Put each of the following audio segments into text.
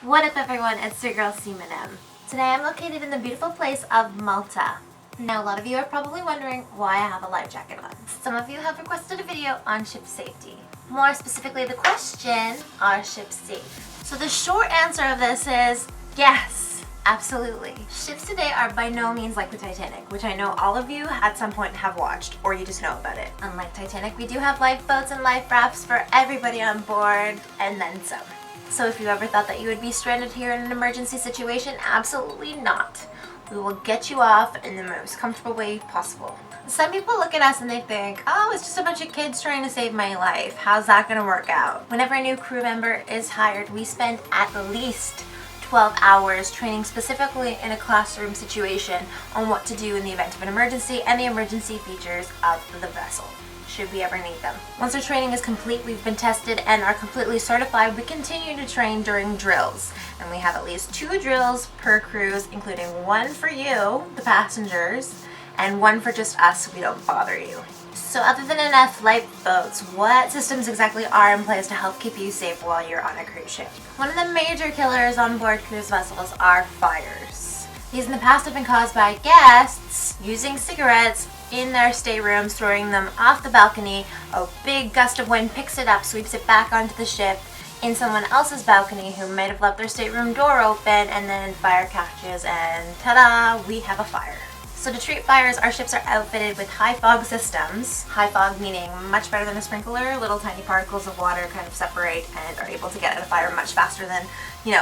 What up everyone, it's your girl C-M. Today I'm located in the beautiful place of Malta. Now a lot of you are probably wondering why I have a life jacket on. Some of you have requested a video on ship safety. More specifically the question, are ships safe? So the short answer of this is yes, absolutely. Ships today are by no means like the Titanic, which I know all of you at some point have watched or you just know about it. Unlike Titanic, we do have lifeboats and life rafts for everybody on board and then some. So if you ever thought that you would be stranded here in an emergency situation, absolutely not. We will get you off in the most comfortable way possible. Some people look at us and they think, oh, it's just a bunch of kids trying to save my life. How's that gonna work out? Whenever a new crew member is hired, we spend at least 12 hours training specifically in a classroom situation on what to do in the event of an emergency and the emergency features of the vessel, should we ever need them. Once our training is complete, we've been tested and are completely certified, we continue to train during drills. And we have at least 2 drills per cruise, including one for you, the passengers, and one for just us so we don't bother you. So other than enough lifeboats, what systems exactly are in place to help keep you safe while you're on a cruise ship? One of the major killers on board cruise vessels are fires. These in the past have been caused by guests using cigarettes in their staterooms, throwing them off the balcony. A big gust of wind picks it up, sweeps it back onto the ship in someone else's balcony who might have left their stateroom door open, and then fire catches and ta-da, we have a fire. So to treat fires, our ships are outfitted with high fog systems. High fog meaning much better than a sprinkler. Little tiny particles of water kind of separate and are able to get at a fire much faster than,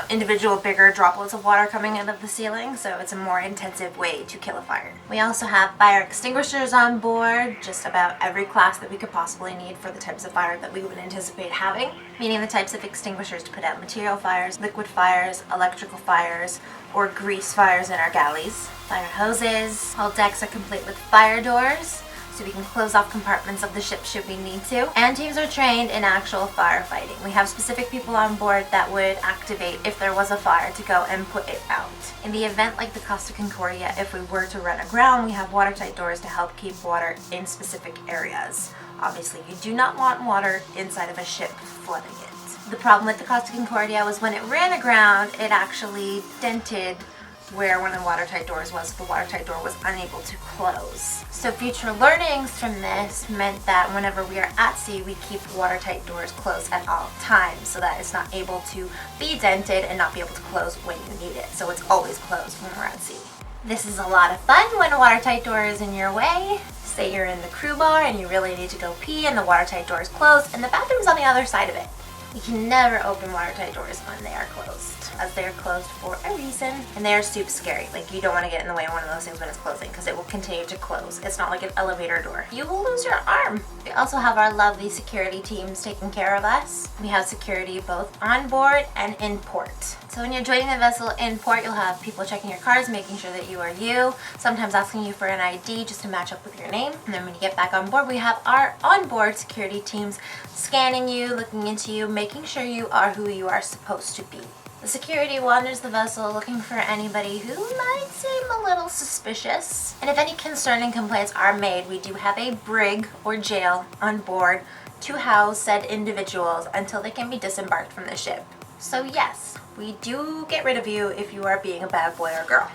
individual bigger droplets of water coming out of the ceiling. So it's a more intensive way to kill a fire. We also have fire extinguishers on board, just about every class that we could possibly need for the types of fire that we would anticipate having. Meaning the types of extinguishers to put out material fires, liquid fires, electrical fires, or grease fires in our galleys. Fire hoses. All decks are complete with fire doors, so we can close off compartments of the ship should we need to. And teams are trained in actual firefighting. We have specific people on board that would activate if there was a fire to go and put it out. In the event like the Costa Concordia, if we were to run aground, we have watertight doors to help keep water in specific areas. Obviously, you do not want water inside of a ship flooding it. The problem with the Costa Concordia was when it ran aground, it actually dented where one of the watertight doors was. The watertight door was unable to close. So future learnings from this meant that whenever we are at sea, we keep watertight doors closed at all times so that it's not able to be dented and not be able to close when you need it. So it's always closed when we're at sea. This is a lot of fun when a watertight door is in your way. Say you're in the crew bar and you really need to go pee and the watertight door is closed and the bathroom's on the other side of it. You can never open watertight doors when they are closed, as they are closed for a reason, and they are super scary. Like, you don't want to get in the way of one of those things when it's closing, because it will continue to close. It's not like an elevator door. You will lose your arm. We also have our lovely security teams taking care of us. We have security both on board and in port. So when you're joining the vessel in port, you'll have people checking your cards, making sure that you are you, sometimes asking you for an ID just to match up with your name. And then when you get back on board, we have our onboard security teams scanning you, looking into you, making sure you are who you are supposed to be. The security wanders the vessel looking for anybody who might seem a little suspicious. And if any concerning complaints are made, we do have a brig or jail on board to house said individuals until they can be disembarked from the ship. So yes, we do get rid of you if you are being a bad boy or girl.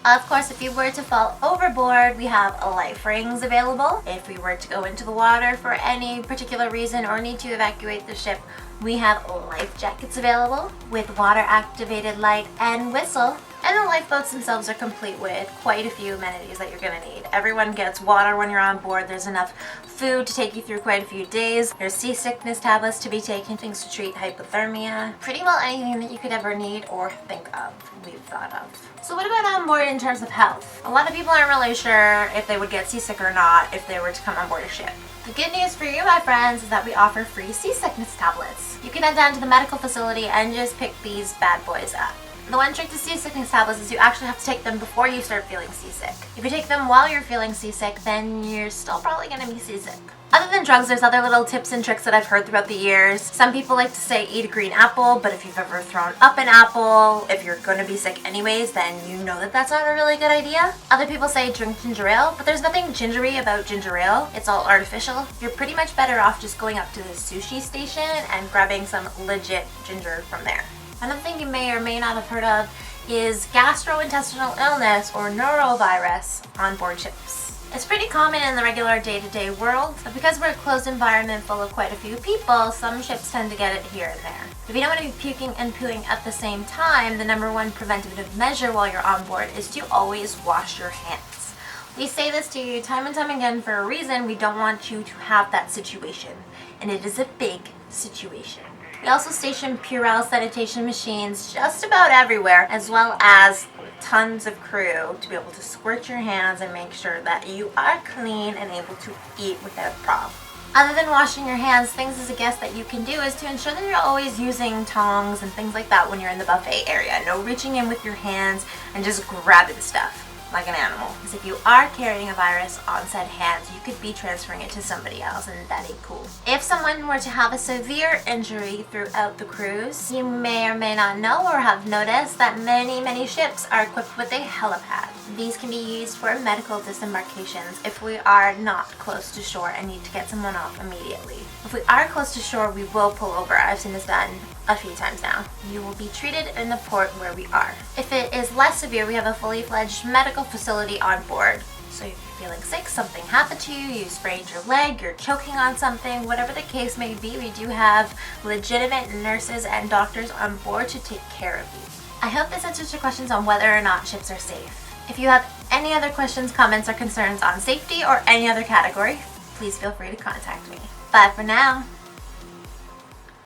Of course, if you were to fall overboard, we have life rings available. If we were to go into the water for any particular reason or need to evacuate the ship, we have life jackets available with water-activated light and whistle. And the lifeboats themselves are complete with quite a few amenities that you're going to need. Everyone gets water when you're on board. There's enough food to take you through quite a few days. There's seasickness tablets to be taken, things to treat hypothermia. Pretty well anything that you could ever need or think of, we've thought of. So what about on board in terms of health? A lot of people aren't really sure if they would get seasick or not if they were to come on board a ship. The good news for you, my friends, is that we offer free seasickness tablets. You can head down to the medical facility and just pick these bad boys up. The one trick to seasickness tablets is you actually have to take them before you start feeling seasick. If you take them while you're feeling seasick, then you're still probably going to be seasick. Other than drugs, there's other little tips and tricks that I've heard throughout the years. Some people like to say eat a green apple, but if you've ever thrown up an apple, if you're going to be sick anyways, then you know that that's not a really good idea. Other people say drink ginger ale, but there's nothing gingery about ginger ale. It's all artificial. You're pretty much better off just going up to the sushi station and grabbing some legit ginger from there. Another thing you may or may not have heard of is gastrointestinal illness or norovirus on board ships. It's pretty common in the regular day-to-day world, but because we're a closed environment full of quite a few people, some ships tend to get it here and there. If you don't want to be puking and pooing at the same time, the #1 preventative measure while you're on board is to always wash your hands. We say this to you time and time again for a reason. We don't want you to have that situation, and it is a big situation. We also station Purell sanitation machines just about everywhere, as well as tons of crew to be able to squirt your hands and make sure that you are clean and able to eat without a problem. Other than washing your hands, things as a guest that you can do is to ensure that you're always using tongs and things like that when you're in the buffet area. No reaching in with your hands and just grabbing stuff like an animal. Because if you are carrying a virus on said hands, you could be transferring it to somebody else, and that ain't cool. If someone were to have a severe injury throughout the cruise, you may or may not know or have noticed that many ships are equipped with a helipad. These can be used for medical disembarkations if we are not close to shore and need to get someone off immediately. If we are close to shore, we will pull over. I've seen this done a few times now. You will be treated in the port where we are. If it is less severe, we have a fully fledged medical facility on board. So if you're feeling sick, something happened to you, you sprained your leg, you're choking on something, whatever the case may be, we do have legitimate nurses and doctors on board to take care of you. I hope this answers your questions on whether or not ships are safe. If you have any other questions, comments, or concerns on safety or any other category, please feel free to contact me. Bye for now.